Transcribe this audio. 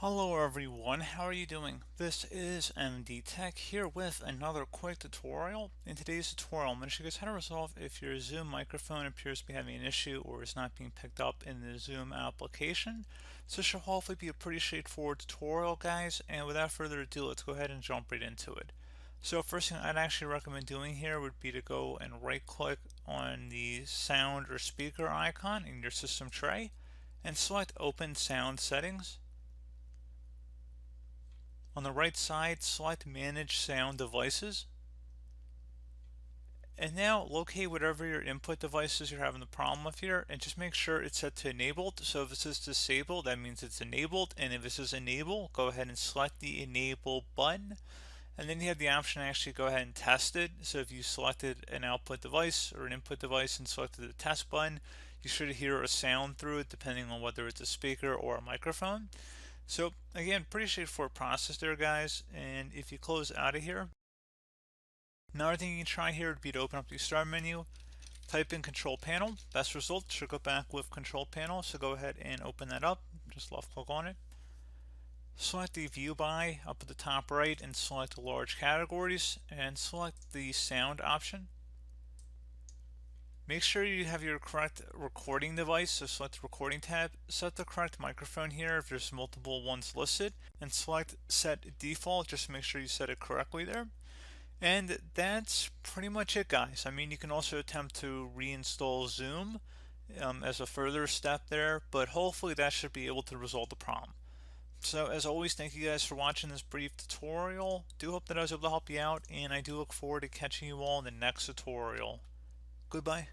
Hello everyone, how are you doing? This is MD Tech here with another quick tutorial. In today's tutorial, I'm going to show you guys how to resolve if your Zoom microphone appears to be having an issue or is not being picked up in the Zoom application. So this should hopefully be a pretty straightforward tutorial, guys, and without further ado, let's go ahead and jump right into it. So first thing I'd actually recommend doing here would be to go and right click on the sound or speaker icon in your system tray and select Open Sound Settings. On the right side, select Manage Sound Devices. And now locate whatever your input devices you're having the problem with here and just make sure it's set to enabled. So if this is disabled, that means it's enabled. And if this is enable, go ahead and select the enable button. And then you have the option to actually go ahead and test it. So if you selected an output device or an input device and selected the test button, you should hear a sound through it depending on whether it's a speaker or a microphone. So again, pretty straightforward process there, guys. And if you close out of here, another thing you can try here would be to open up the start menu, type in control panel. Best result should go back with control panel. So go ahead and open that up. Just left click on it. Select the view by up at the top right and select large categories and select the sound option. Make sure you have your correct recording device, so select the recording tab, set the correct microphone here if there's multiple ones listed, and select set default just to make sure you set it correctly there. And that's pretty much it, guys. I mean, you can also attempt to reinstall Zoom as a further step there, but hopefully that should be able to resolve the problem. So as always, thank you guys for watching this brief tutorial. Do hope that I was able to help you out, and I do look forward to catching you all in the next tutorial. Goodbye.